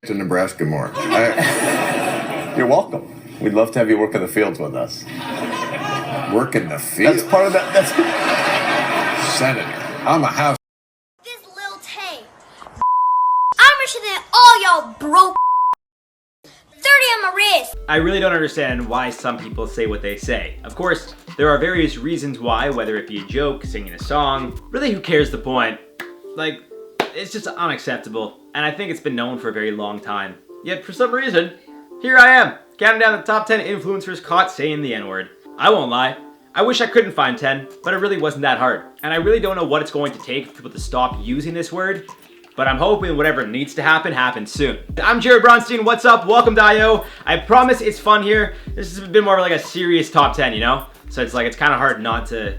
to Nebraska more. You're welcome. We'd love to have you work in the fields with us. Work in the field? That's part of that. That's Senator. I'm a house. This Lil Tay. I'm richer than all y'all broke. 30 on my wrist. I really don't understand why some people say what they say. Of course, there are various reasons why, whether it be a joke, singing a song. Really, who cares the point? Like, it's just unacceptable. And I think it's been known for a very long time. Yet for some reason, here I am, counting down the top 10 influencers caught saying the N-word. I won't lie, I wish I couldn't find 10, but it really wasn't that hard. And I really don't know what it's going to take for people to stop using this word, but I'm hoping whatever needs to happen happens soon. I'm Jared Bronstein, what's up? Welcome to I.O. I promise it's fun here. This has been more of like a serious top 10, you know? So it's kind of hard not to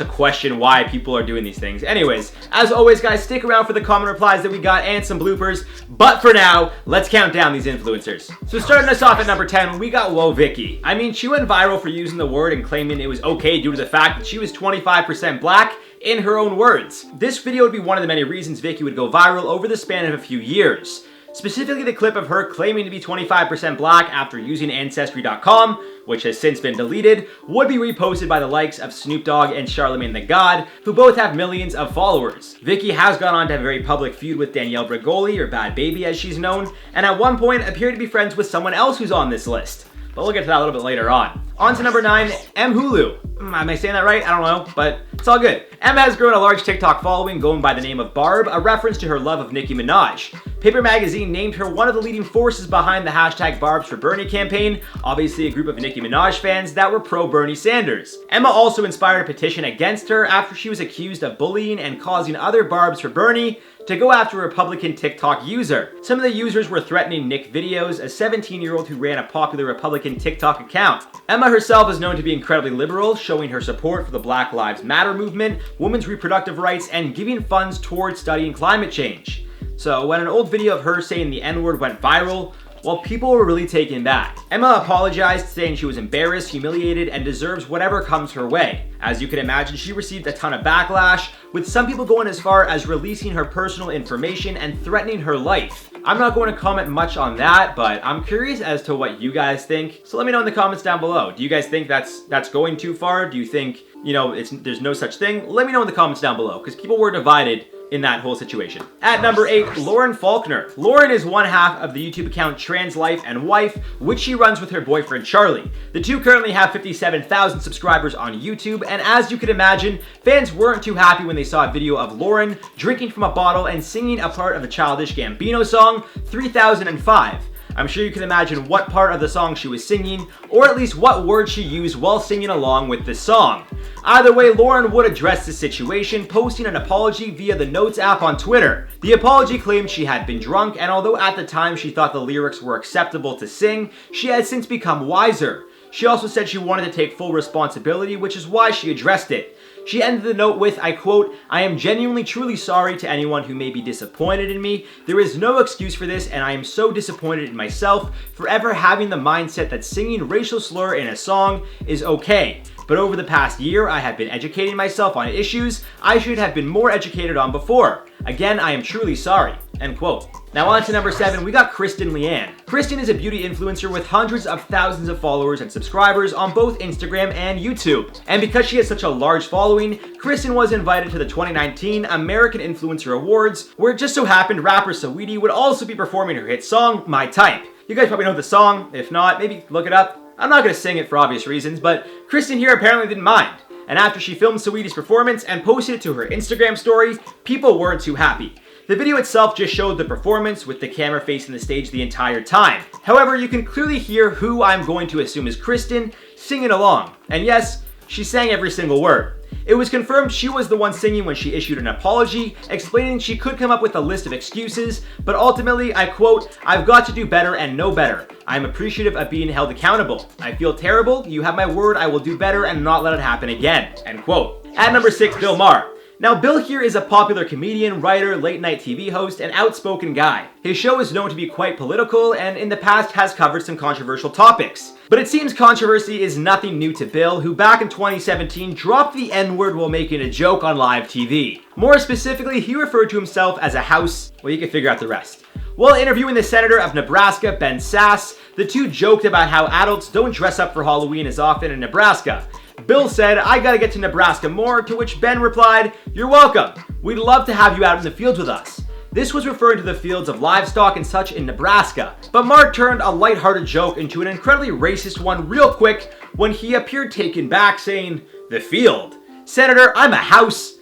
question why people are doing these things. Anyways, as always guys, stick around for the comment replies that we got and some bloopers. But for now, let's count down these influencers. So starting us off at number 10, we got Woah Vicky. I mean, she went viral for using the word and claiming it was okay due to the fact that she was 25% black in her own words. This video would be one of the many reasons Vicky would go viral over the span of a few years. Specifically the clip of her claiming to be 25% black after using Ancestry.com, which has since been deleted, would be reposted by the likes of Snoop Dogg and Charlemagne the God, who both have millions of followers. Vicky has gone on to have a very public feud with Danielle Bregoli, or Bad Baby as she's known, and at one point appeared to be friends with someone else who's on this list. But we'll get to that a little bit later on. On to number 9, M. Hulu. Am I saying that right? I don't know, but it's all good. M has grown a large TikTok following going by the name of Barb, a reference to her love of Nicki Minaj. Paper Magazine named her one of the leading forces behind the hashtag Barbs for Bernie campaign, obviously a group of Nicki Minaj fans that were pro-Bernie Sanders. Emma also inspired a petition against her after she was accused of bullying and causing other Barbs for Bernie to go after a Republican TikTok user. Some of the users were threatening Nick Videos, a 17-year-old who ran a popular Republican TikTok account. Emma herself is known to be incredibly liberal, showing her support for the Black Lives Matter movement, women's reproductive rights, and giving funds towards studying climate change. So when an old video of her saying the N-word went viral, well, people were really taken back. Emma apologized, saying she was embarrassed, humiliated, and deserves whatever comes her way. As you can imagine, she received a ton of backlash, with some people going as far as releasing her personal information and threatening her life. I'm not going to comment much on that, but I'm curious as to what you guys think. So let me know in the comments down below. Do you guys think that's going too far? Do you think, you know, there's no such thing? Let me know in the comments down below, because people were divided in that whole situation. At number 8, Lauren Faulkner. Lauren is one half of the YouTube account Trans Life and Wife, which she runs with her boyfriend Charlie. The two currently have 57,000 subscribers on YouTube, and as you can imagine, fans weren't too happy when they saw a video of Lauren drinking from a bottle and singing a part of the Childish Gambino song 3005. I'm sure you can imagine what part of the song she was singing, or at least what words she used while singing along with the song. Either way, Lauren would address the situation, posting an apology via the Notes app on Twitter. The apology claimed she had been drunk, and although at the time she thought the lyrics were acceptable to sing, she has since become wiser. She also said she wanted to take full responsibility, which is why she addressed it. She ended the note with, I quote, "I am genuinely truly sorry to anyone who may be disappointed in me. There is no excuse for this, and I am so disappointed in myself for ever having the mindset that singing racial slur in a song is okay. But over the past year, I have been educating myself on issues I should have been more educated on before. Again, I am truly sorry." End quote. Now on to number 7, we got Kristen Leanne. Kristen is a beauty influencer with hundreds of thousands of followers and subscribers on both Instagram and YouTube. And because she has such a large following, Kristen was invited to the 2019 American Influencer Awards, where it just so happened rapper Saweetie would also be performing her hit song, My Type. You guys probably know the song. If not, maybe look it up. I'm not going to sing it for obvious reasons, but Kristen here apparently didn't mind. And after she filmed Saweetie's performance and posted it to her Instagram story, people weren't too happy. The video itself just showed the performance with the camera facing the stage the entire time. However, you can clearly hear who I'm going to assume is Kristen singing along. And yes, she sang every single word. It was confirmed she was the one singing when she issued an apology, explaining she could come up with a list of excuses, but ultimately, I quote, "I've got to do better and know better. I'm appreciative of being held accountable. I feel terrible. You have my word. I will do better and not let it happen again." End quote. At number 6, Bill Maher. Now, Bill here is a popular comedian, writer, late-night TV host, and outspoken guy. His show is known to be quite political, and in the past has covered some controversial topics. But it seems controversy is nothing new to Bill, who back in 2017 dropped the N-word while making a joke on live TV. More specifically, he referred to himself as a house. Well, you can figure out the rest. While interviewing the senator of Nebraska, Ben Sasse, the two joked about how adults don't dress up for Halloween as often in Nebraska. Bill said, "I gotta get to Nebraska more," to which Ben replied, "You're welcome. We'd love to have you out in the fields with us." This was referring to the fields of livestock and such in Nebraska. But Mark turned a lighthearted joke into an incredibly racist one real quick when he appeared taken back, saying, "The field? Senator, I'm a house."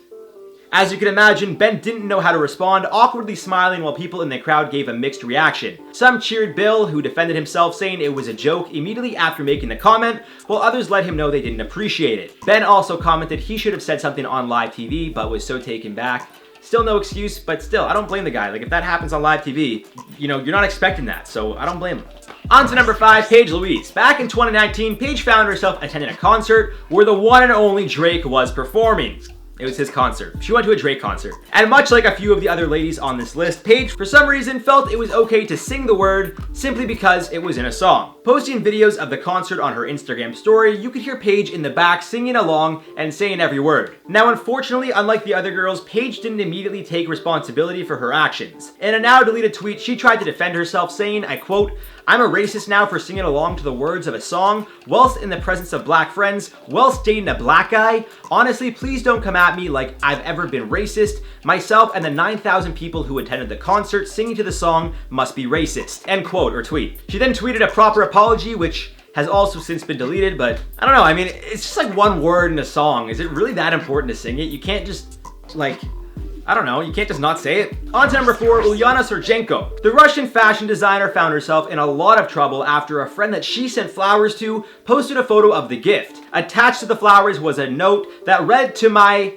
As you can imagine, Ben didn't know how to respond, awkwardly smiling while people in the crowd gave a mixed reaction. Some cheered Bill, who defended himself, saying it was a joke immediately after making the comment, while others let him know they didn't appreciate it. Ben also commented he should have said something on live TV, but was so taken back. Still no excuse, but still, I don't blame the guy. Like, if that happens on live TV, you know, you're not expecting that, so I don't blame him. On to number 5, Paige Louise. Back in 2019, Paige found herself attending a concert where the one and only Drake was performing. It was his concert. She went to a Drake concert. And much like a few of the other ladies on this list, Paige, for some reason, felt it was okay to sing the word simply because it was in a song. Posting videos of the concert on her Instagram story, you could hear Paige in the back singing along and saying every word. Now, unfortunately, unlike the other girls, Paige didn't immediately take responsibility for her actions. In a now deleted tweet, she tried to defend herself, saying, I quote, "I'm a racist now for singing along to the words of a song whilst in the presence of black friends, whilst dating a black guy. Honestly, please don't come at me like I've ever been racist. Myself and the 9,000 people who attended the concert singing to the song must be racist." End quote or tweet. She then tweeted a proper apology, which has also since been deleted, but I don't know. I mean, it's just like one word in a song. Is it really that important to sing it? You can't just, like, I don't know, you can't just not say it. On to number 4, Ulyana Sergeenko. The Russian fashion designer found herself in a lot of trouble after a friend that she sent flowers to posted a photo of the gift. Attached to the flowers was a note that read, "To my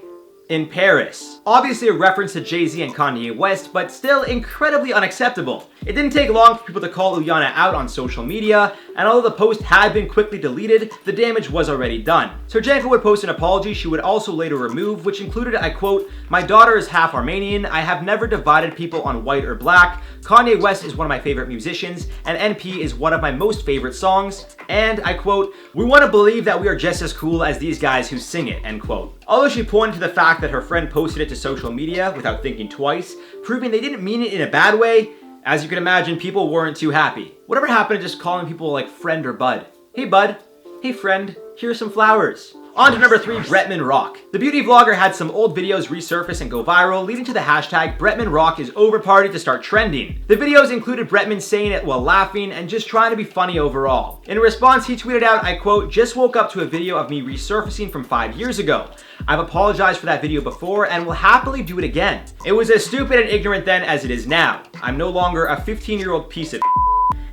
in Paris." Obviously a reference to Jay-Z and Kanye West, but still incredibly unacceptable. It didn't take long for people to call Ulyana out on social media, and although the post had been quickly deleted, the damage was already done. Sergeenko would post an apology she would also later remove, which included, I quote, "My daughter is half Armenian. I have never divided people on white or black. Kanye West is one of my favorite musicians, and NP is one of my most favorite songs. And, I quote, we want to believe that we are just as cool as these guys who sing it," end quote. Although she pointed to the fact that her friend posted it to social media without thinking twice, proving they didn't mean it in a bad way, as you can imagine, people weren't too happy. Whatever happened to just calling people like friend or bud? Hey bud, hey friend, here's some flowers. On to number 3, Bretman Rock. The beauty vlogger had some old videos resurface and go viral, leading to the hashtag Bretman Rock is over party to start trending. The videos included Bretman saying it while laughing and just trying to be funny overall. In response, he tweeted out, I quote, "Just woke up to a video of me resurfacing from 5 years ago. I've apologized for that video before and will happily do it again. It was as stupid and ignorant then as it is now. I'm no longer a 15-year-old piece of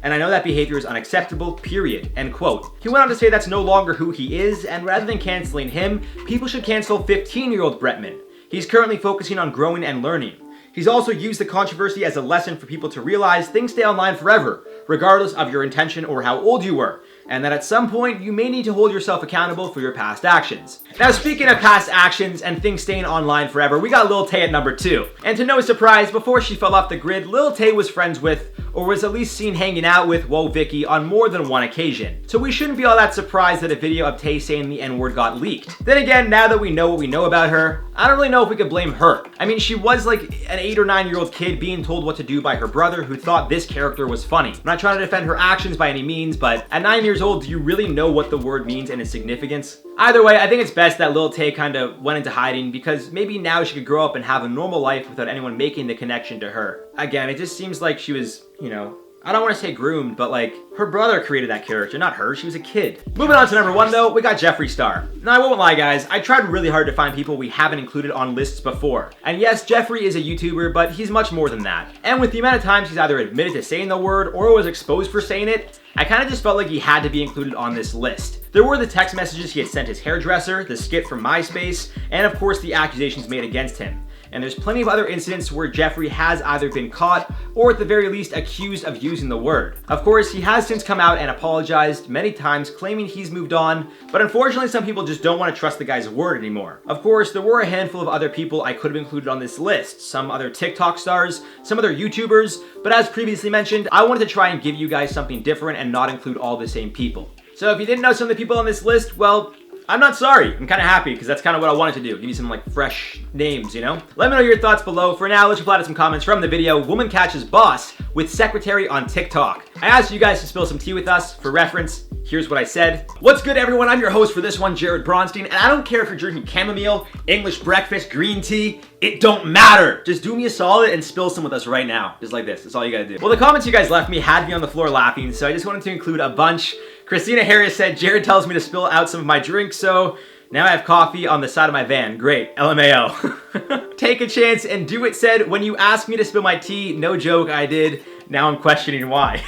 and I know that behavior is unacceptable, period," end quote. He went on to say that's no longer who he is, and rather than canceling him, people should cancel 15-year-old Bretman. He's currently focusing on growing and learning. He's also used the controversy as a lesson for people to realize things stay online forever, regardless of your intention or how old you were, and that at some point you may need to hold yourself accountable for your past actions. Now, speaking of past actions and things staying online forever, we got Lil Tay at number 2. And to no surprise, before she fell off the grid, Lil Tay was friends with, or was at least seen hanging out with, Woah Vicky on more than one occasion. So we shouldn't be all that surprised that a video of Tay saying the N-word got leaked. Then again, now that we know what we know about her, I don't really know if we could blame her. I mean, she was like an 8 or 9-year-old kid being told what to do by her brother who thought this character was funny. I'm not trying to defend her actions by any means, but at 9 years old, do you really know what the word means and its significance? Either way, I think it's best that Lil Tay kind of went into hiding because maybe now she could grow up and have a normal life without anyone making the connection to her. Again, it just seems like she was, you know, I don't want to say groomed, but like, her brother created that character, not her. She was a kid. Moving on to number 1 though, we got Jeffree Starr. Now I won't lie guys, I tried really hard to find people we haven't included on lists before. And yes, Jeffree is a YouTuber, but he's much more than that. And with the amount of times he's either admitted to saying the word or was exposed for saying it, I kind of just felt like he had to be included on this list. There were the text messages he had sent his hairdresser, the skit from MySpace, and of course the accusations made against him. And there's plenty of other incidents where Jeffree has either been caught or at the very least accused of using the word. Of course, he has since come out and apologized many times, claiming he's moved on, but unfortunately some people just don't want to trust the guy's word anymore. Of course, there were a handful of other people I could have included on this list, some other TikTok stars, some other YouTubers, but as previously mentioned, I wanted to try and give you guys something different and not include all the same people. So if you didn't know some of the people on this list, well, I'm not sorry. I'm kind of happy because that's kind of what I wanted to do. Give you some like fresh names, you know? Let me know your thoughts below. For now, let's reply to some comments from the video. Woman catches boss with secretary on TikTok. I asked you guys to spill some tea with us. For reference, here's what I said. What's good, everyone? I'm your host for this one, Jared Bronstein, and I don't care if you're drinking chamomile, English breakfast, green tea. It don't matter. Just do me a solid and spill some with us right now. Just like this. That's all you gotta do. Well, the comments you guys left me had me on the floor laughing, so I just wanted to include a bunch. Christina Harris said, Jared tells me to spill out some of my drink, so now I have coffee on the side of my van. Great. LMAO. Take a chance and do it said, when you asked me to spill my tea, no joke, I did. Now I'm questioning why.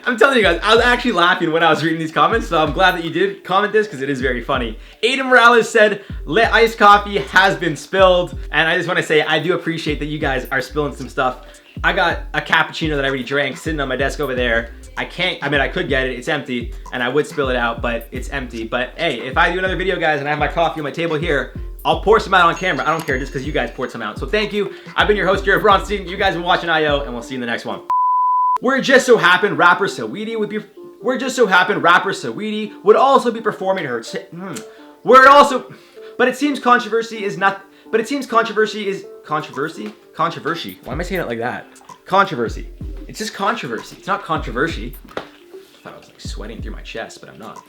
I'm telling you guys, I was actually laughing when I was reading these comments, so I'm glad that you did comment this because it is very funny. Aiden Morales said, lit iced coffee has been spilled. And I just want to say, I do appreciate that you guys are spilling some stuff. I got a cappuccino that I already drank sitting on my desk over there. I could get it, it's empty, and I would spill it out, but it's empty. But hey, if I do another video, guys, and I have my coffee on my table here, I'll pour some out on camera. I don't care, just because you guys poured some out. So thank you. I've been your host, Jared Bronstein. You guys have been watching IO, and we'll see you in the next one. Where it just so happened rapper Saweetie would also be performing her but it seems controversy. Why am I saying it like that? Controversy. It's just controversy. It's not controversy. I thought I was like sweating through my chest, but I'm not.